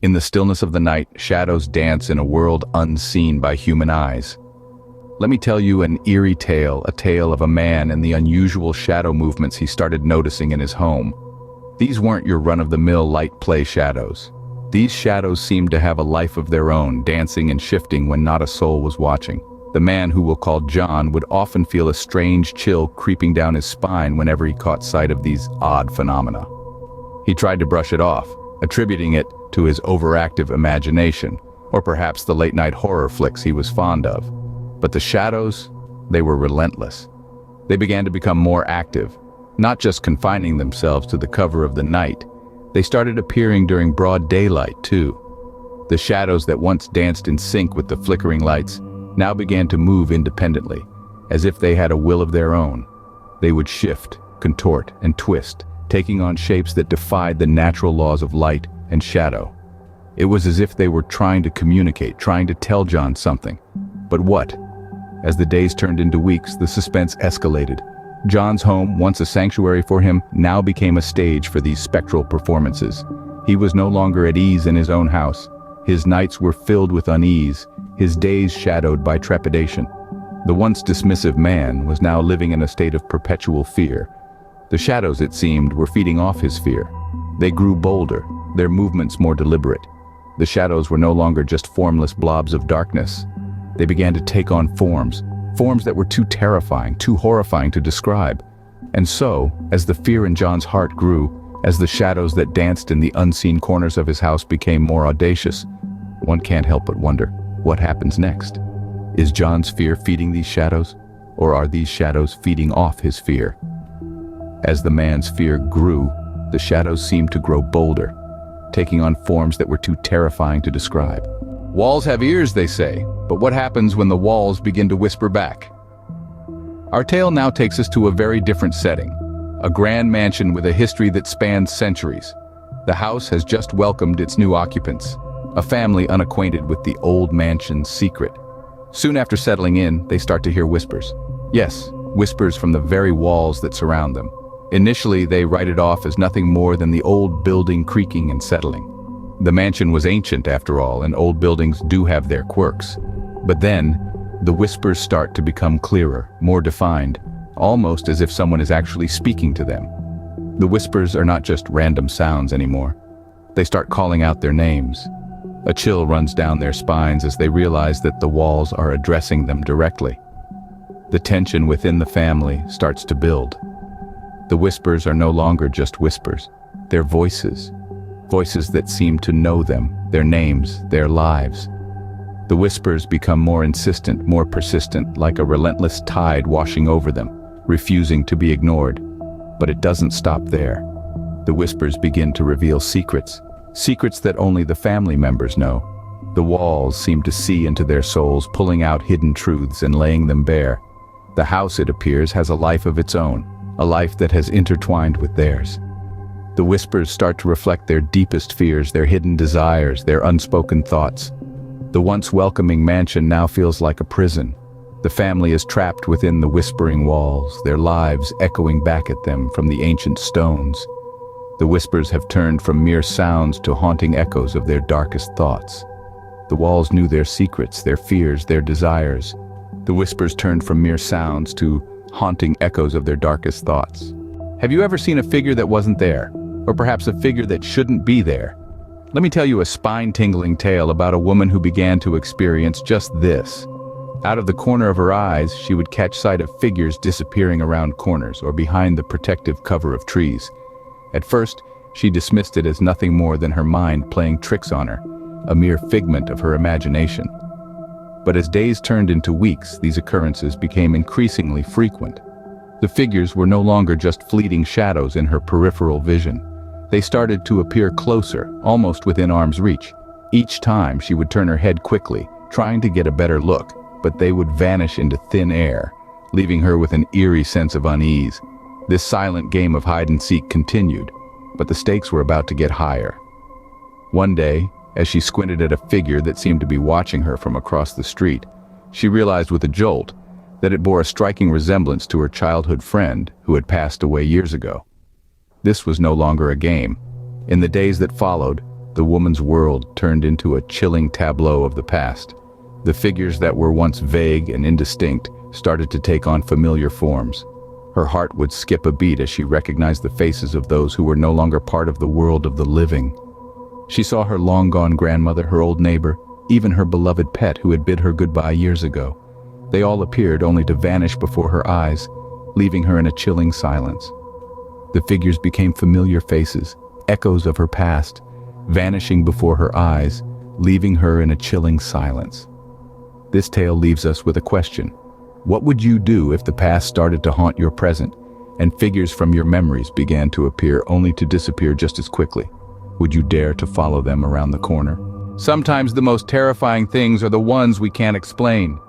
In the stillness of the night, shadows dance in a world unseen by human eyes. Let me tell you an eerie tale, a tale of a man and the unusual shadow movements he started noticing in his home. These weren't your run-of-the-mill light play shadows. These shadows seemed to have a life of their own, dancing and shifting when not a soul was watching. The man, who we'll call John, would often feel a strange chill creeping down his spine whenever he caught sight of these odd phenomena. He tried to brush it off, attributing it to his overactive imagination, or perhaps the late-night horror flicks he was fond of. But the shadows, they were relentless. They began to become more active, not just confining themselves to the cover of the night. They started appearing during broad daylight, too. The shadows that once danced in sync with the flickering lights now began to move independently, as if they had a will of their own. They would shift, contort, and twist, taking on shapes that defied the natural laws of light and shadow. It was as if they were trying to communicate, trying to tell John something. But what? As the days turned into weeks, the suspense escalated. John's home, once a sanctuary for him, now became a stage for these spectral performances. He was no longer at ease in his own house. His nights were filled with unease, his days shadowed by trepidation. The once dismissive man was now living in a state of perpetual fear. The shadows, it seemed, were feeding off his fear. They grew bolder, their movements more deliberate. The shadows were no longer just formless blobs of darkness. They began to take on forms that were too terrifying, too horrifying to describe. And so, as the fear in John's heart grew, as the shadows that danced in the unseen corners of his house became more audacious, one can't help but wonder, what happens next? Is John's fear feeding these shadows, or are these shadows feeding off his fear? As the man's fear grew, the shadows seemed to grow bolder, taking on forms that were too terrifying to describe. Walls have ears, they say, but what happens when the walls begin to whisper back? Our tale now takes us to a very different setting, a grand mansion with a history that spans centuries. The house has just welcomed its new occupants, a family unacquainted with the old mansion's secret. Soon after settling in, they start to hear whispers. Yes, whispers from the very walls that surround them. Initially, they write it off as nothing more than the old building creaking and settling. The mansion was ancient, after all, and old buildings do have their quirks. But then, the whispers start to become clearer, more defined, almost as if someone is actually speaking to them. The whispers are not just random sounds anymore. They start calling out their names. A chill runs down their spines as they realize that the walls are addressing them directly. The tension within the family starts to build. The whispers are no longer just whispers. They're voices. Voices that seem to know them, their names, their lives. The whispers become more insistent, more persistent, like a relentless tide washing over them, refusing to be ignored. But it doesn't stop there. The whispers begin to reveal secrets, secrets that only the family members know. The walls seem to see into their souls, pulling out hidden truths and laying them bare. The house, it appears, has a life of its own, a life that has intertwined with theirs. The whispers start to reflect their deepest fears, their hidden desires, their unspoken thoughts. The once welcoming mansion now feels like a prison. The family is trapped within the whispering walls, their lives echoing back at them from the ancient stones. The whispers have turned from mere sounds to haunting echoes of their darkest thoughts. The walls knew their secrets, their fears, their desires. The whispers turned from mere sounds to haunting echoes of their darkest thoughts. Have you ever seen a figure that wasn't there? Or perhaps a figure that shouldn't be there? Let me tell you a spine-tingling tale about a woman who began to experience just this. Out of the corner of her eyes, she would catch sight of figures disappearing around corners or behind the protective cover of trees. At first, she dismissed it as nothing more than her mind playing tricks on her, a mere figment of her imagination. But as days turned into weeks, these occurrences became increasingly frequent. The figures were no longer just fleeting shadows in her peripheral vision. They started to appear closer, almost within arm's reach. Each time she would turn her head quickly, trying to get a better look, but they would vanish into thin air, leaving her with an eerie sense of unease. This silent game of hide-and-seek continued, but the stakes were about to get higher. One day, as she squinted at a figure that seemed to be watching her from across the street, she realized with a jolt that it bore a striking resemblance to her childhood friend who had passed away years ago. This was no longer a game. In the days that followed, the woman's world turned into a chilling tableau of the past. The figures that were once vague and indistinct started to take on familiar forms. Her heart would skip a beat as she recognized the faces of those who were no longer part of the world of the living. She saw her long-gone grandmother, her old neighbor, even her beloved pet who had bid her goodbye years ago. They all appeared only to vanish before her eyes, leaving her in a chilling silence. The figures became familiar faces, echoes of her past, vanishing before her eyes, leaving her in a chilling silence. This tale leaves us with a question. What would you do if the past started to haunt your present, and figures from your memories began to appear only to disappear just as quickly? Would you dare to follow them around the corner? Sometimes the most terrifying things are the ones we can't explain.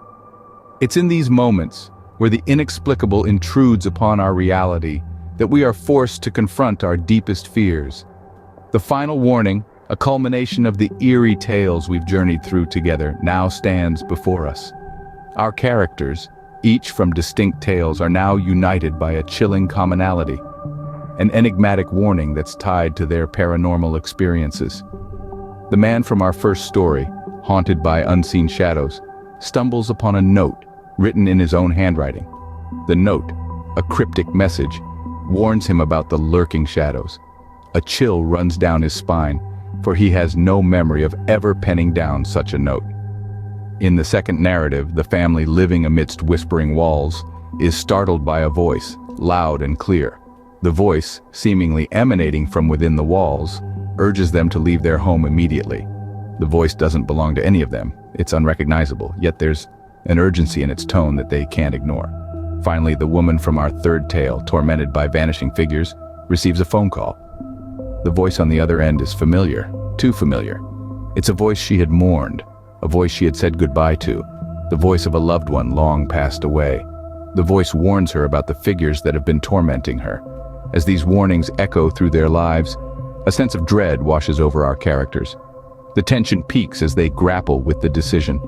It's in these moments, where the inexplicable intrudes upon our reality, that we are forced to confront our deepest fears. The final warning, a culmination of the eerie tales we've journeyed through together, now stands before us. Our characters, each from distinct tales, are now united by a chilling commonality, an enigmatic warning that's tied to their paranormal experiences. The man from our first story, haunted by unseen shadows, stumbles upon a note written in his own handwriting. The note, a cryptic message, warns him about the lurking shadows. A chill runs down his spine, for he has no memory of ever penning down such a note. In the second narrative, the family living amidst whispering walls is startled by a voice, loud and clear. The voice, seemingly emanating from within the walls, urges them to leave their home immediately. The voice doesn't belong to any of them. It's unrecognizable, yet there's an urgency in its tone that they can't ignore. Finally, the woman from our third tale, tormented by vanishing figures, receives a phone call. The voice on the other end is familiar, too familiar. It's a voice she had mourned, a voice she had said goodbye to, the voice of a loved one long passed away. The voice warns her about the figures that have been tormenting her. As these warnings echo through their lives, a sense of dread washes over our characters. The tension peaks as they grapple with the decision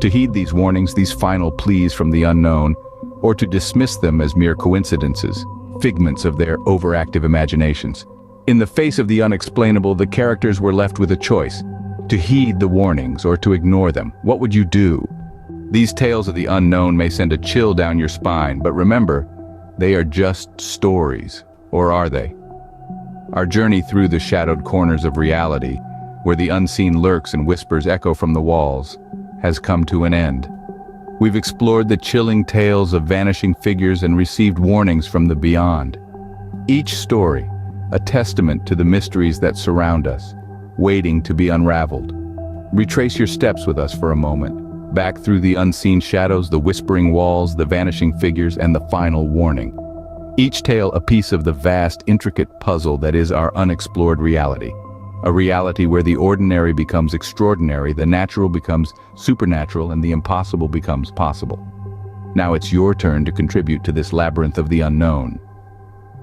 to heed these warnings, these final pleas from the unknown, or to dismiss them as mere coincidences, figments of their overactive imaginations. In the face of the unexplainable, the characters were left with a choice: to heed the warnings or to ignore them. What would you do? These tales of the unknown may send a chill down your spine, but remember, they are just stories. Or are they? Our journey through the shadowed corners of reality, where the unseen lurks and whispers echo from the walls, has come to an end. We've explored the chilling tales of vanishing figures and received warnings from the beyond. Each story, a testament to the mysteries that surround us, waiting to be unraveled. Retrace your steps with us for a moment, back through the unseen shadows, the whispering walls, the vanishing figures, and the final warning. Each tale a piece of the vast, intricate puzzle that is our unexplored reality. A reality where the ordinary becomes extraordinary, the natural becomes supernatural, and the impossible becomes possible. Now it's your turn to contribute to this labyrinth of the unknown.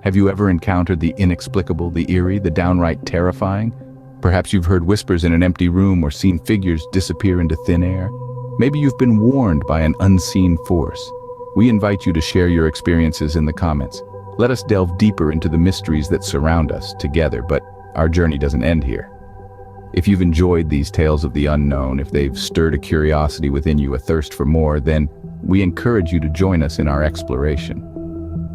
Have you ever encountered the inexplicable, the eerie, the downright terrifying? Perhaps you've heard whispers in an empty room or seen figures disappear into thin air. Maybe you've been warned by an unseen force. We invite you to share your experiences in the comments. Let us delve deeper into the mysteries that surround us together, but our journey doesn't end here. If you've enjoyed these tales of the unknown, if they've stirred a curiosity within you, a thirst for more, then we encourage you to join us in our exploration.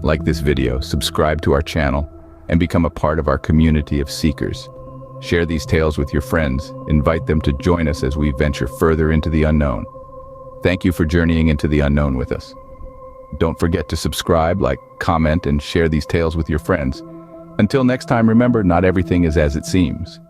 Like this video, subscribe to our channel, and become a part of our community of seekers. Share these tales with your friends, invite them to join us as we venture further into the unknown. Thank you for journeying into the unknown with us. Don't forget to subscribe, like, comment, and share these tales with your friends. Until next time, remember, not everything is as it seems.